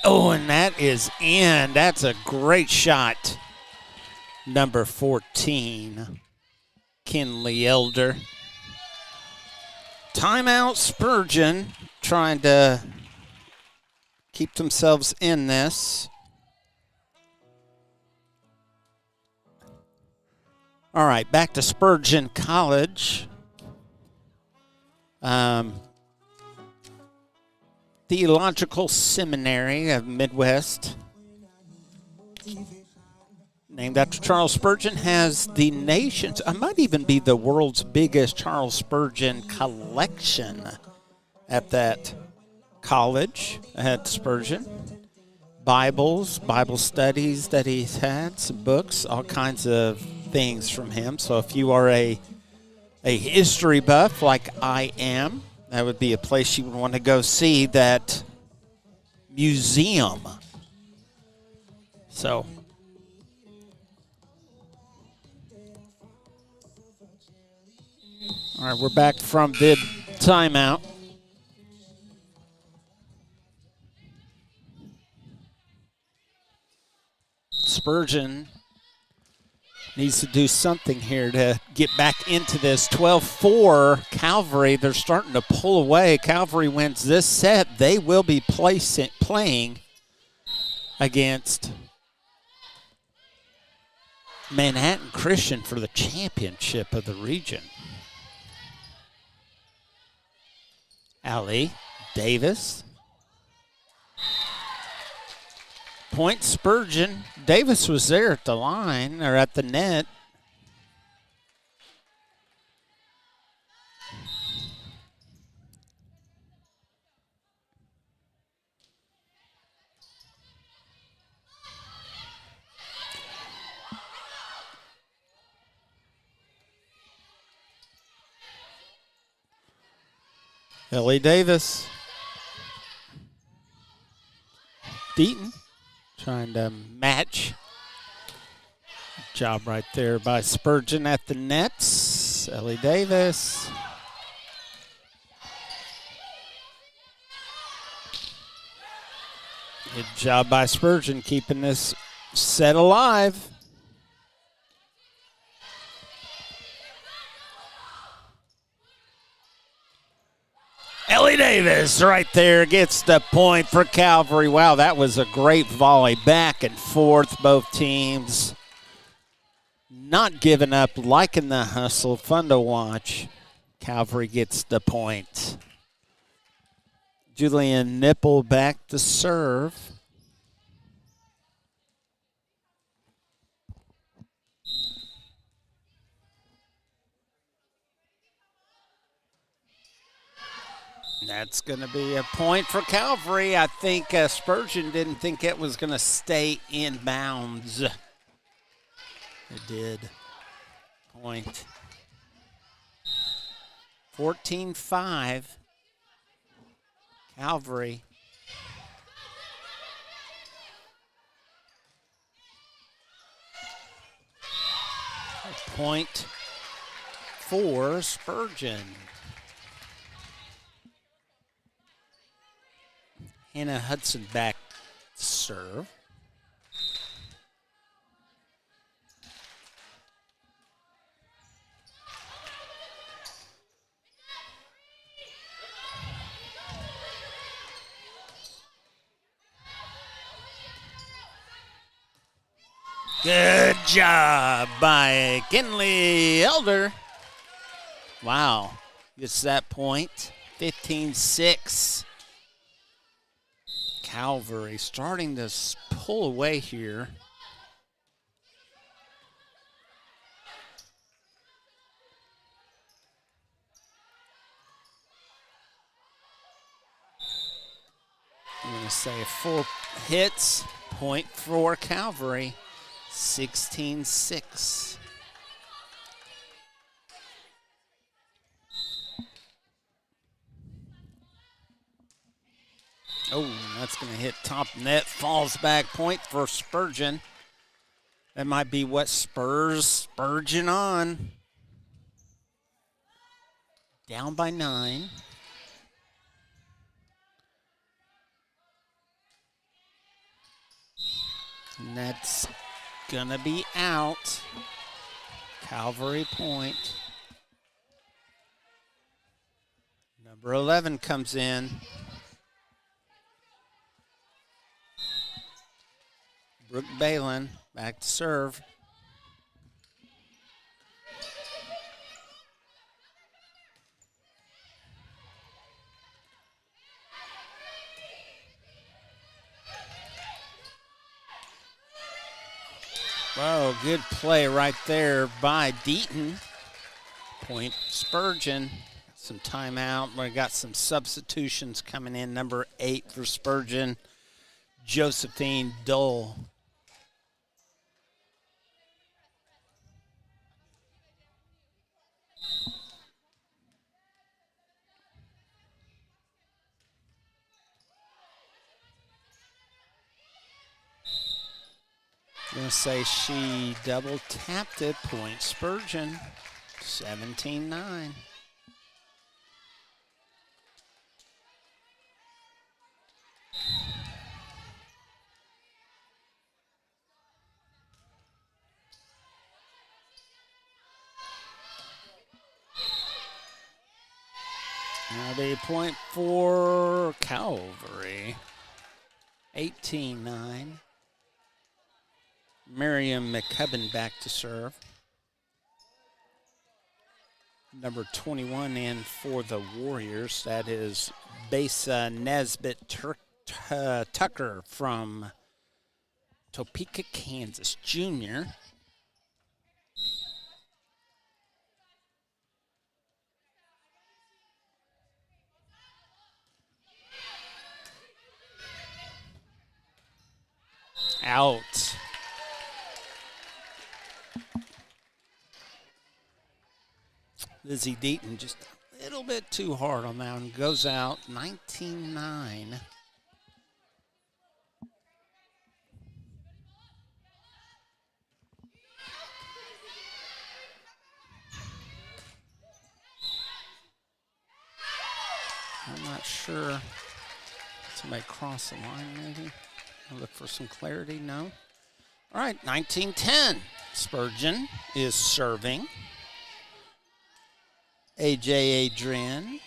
Speaker 1: Oh, and that is in. That's a great shot. Number 14, Kinley Elder. Timeout, Spurgeon trying to keep themselves in this. All right, back to Spurgeon College. Theological Seminary of Midwest, named after Charles Spurgeon, has the nation's, I might even be the world's biggest Charles Spurgeon collection at that college at Spurgeon. Bibles, Bible studies that he's had, some books, all kinds of things from him. So if you are a history buff like I am, that would be a place you would want to go see, that museum. So, all right, we're back from the timeout. Spurgeon needs to do something here to get back into this. 12-4 Calvary. They're starting to pull away. Calvary wins this set. They will be playing against Manhattan Christian for the championship of the region. Ali Davis. Point Spurgeon. Davis was there at the line, or at the net. Ellie Davis. Deaton trying to match. Job right there by Spurgeon at the nets. Ellie Davis. Good job by Spurgeon keeping this set alive. Ellie Davis right there gets the point for Calvary. Wow, that was a great volley. Back and forth, both teams. Not giving up, liking the hustle. Fun to watch. Calvary gets the point. Julian Nipple back to serve. That's going to be a point for Calvary. I think Spurgeon didn't think it was going to stay in bounds. It did. Point. 14-5. Calvary. Point for Spurgeon. Hannah Hudson back to serve. Good job by Kinley Elder. Wow, gets that point. 15-6. Calvary starting to pull away here. I'm going to say 4 hits, point for Calvary, 16-6. Oh, that's going to hit top net. Falls back. Point for Spurgeon. That might be what spurs Spurgeon on. Down by 9. And that's going to be out. Calvary point. Number 11 comes in. Brooke Balin back to serve. Whoa, good play right there by Deaton. Point Spurgeon. Some timeout. We got some substitutions coming in. Number 8 for Spurgeon, Josephine Dole. I'm going to say she double tapped it. Point Spurgeon, 17-9. That'll be a point for Calvary. 18-9. Miriam McCubbin back to serve. Number 21 in for the Warriors. That is Besa Nesbitt Tucker from Topeka, Kansas, junior. Out. Lizzie Deaton just a little bit too hard on that one. Goes out 19-9. I'm not sure. Somebody crossed the line maybe. I'll look for some clarity. No. All right, 19-10. Spurgeon is serving. A.J. Adrian.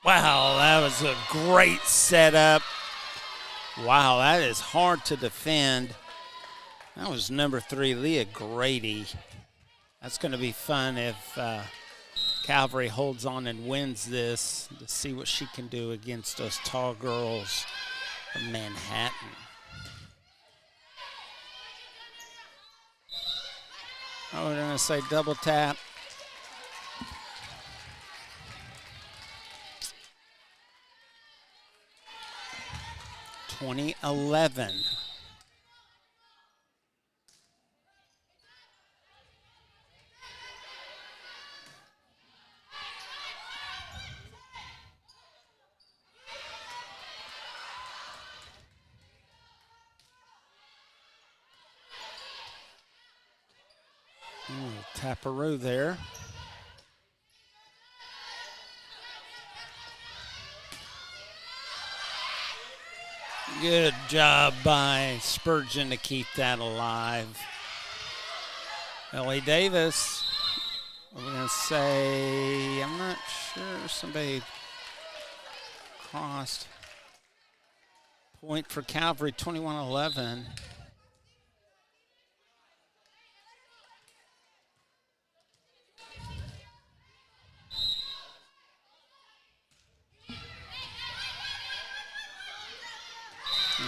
Speaker 1: Wow, that was a great setup. Wow, that is hard to defend. That was number 3, Leah Grady. That's going to be fun if Calvary holds on and wins this, to see what she can do against those tall girls of Manhattan. Oh, we're going to say double tap. (2011). Taparoo there. Good job by Spurgeon to keep that alive. Ellie Davis, I'm going to say, I'm not sure, somebody crossed. Point for Calvary, 21-11.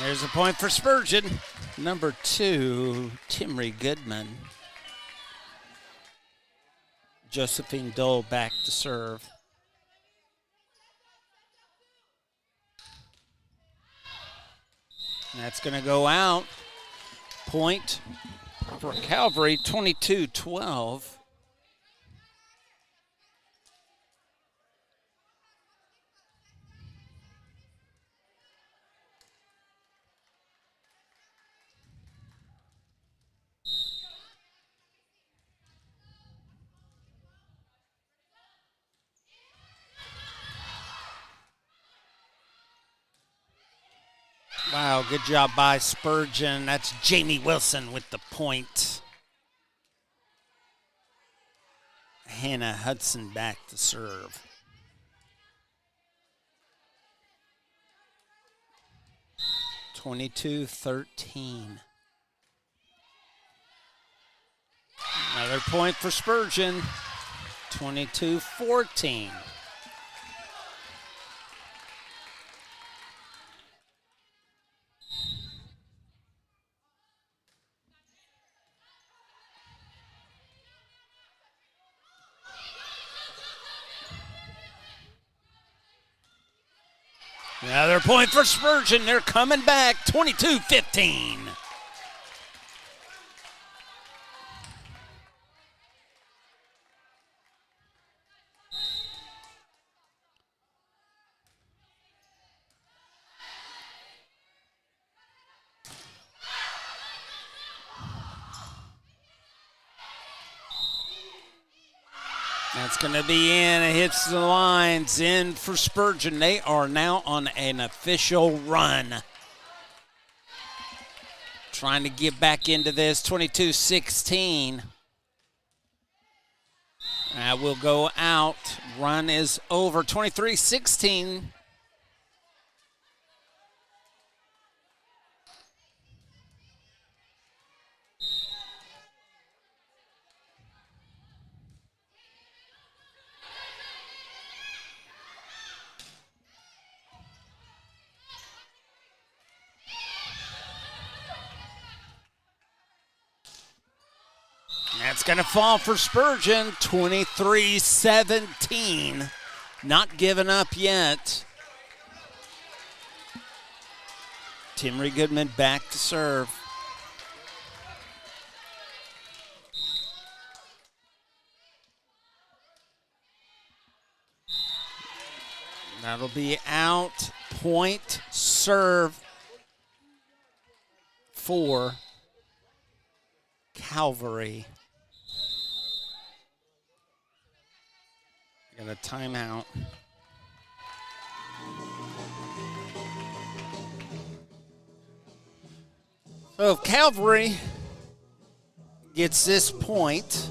Speaker 1: There's a point for Spurgeon. Number 2, Timry Goodman. Josephine Dole back to serve. And that's going to go out. Point for Calvary, 22-12. Wow, good job by Spurgeon. That's Jamie Wilson with the point. Hannah Hudson back to serve. (22-13). Another point for Spurgeon. 22-14. Another point for Spurgeon. They're coming back. 22-15. That's going to be in. It hits the lines. In for Spurgeon. They are now on an official run. Trying to get back into this. 22-16. That will go out. Run is over. 23-16. That's going to fall for Spurgeon, 23-17. Not giving up yet. Timry Goodman back to serve. That'll be out. Point serve for Calvary. Got a timeout. So if Calvary gets this point,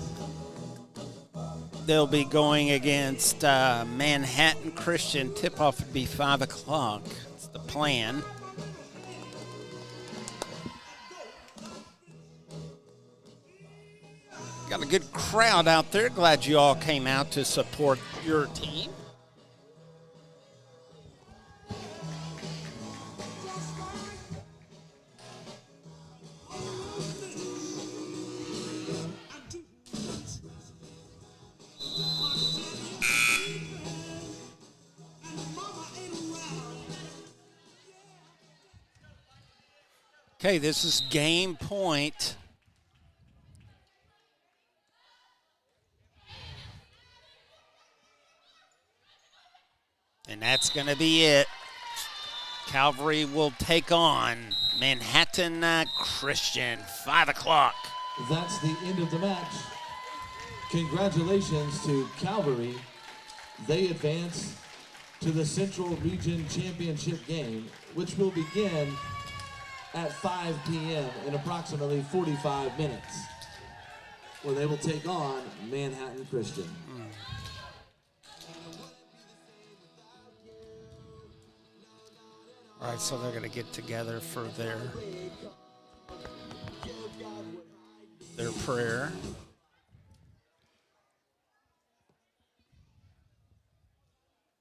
Speaker 1: they'll be going against Manhattan Christian. Tip-off would be 5 o'clock. That's the plan. Got a good crowd out there. Glad you all came out to support your team. Okay, this is game point. And that's going to be it. Calvary will take on Manhattan Christian, 5 o'clock.
Speaker 2: That's the end of the match. Congratulations to Calvary. They advance to the Central Region Championship game, which will begin at 5 p.m. in approximately 45 minutes, where they will take on Manhattan Christian.
Speaker 1: All right, so they're going to get together for their prayer.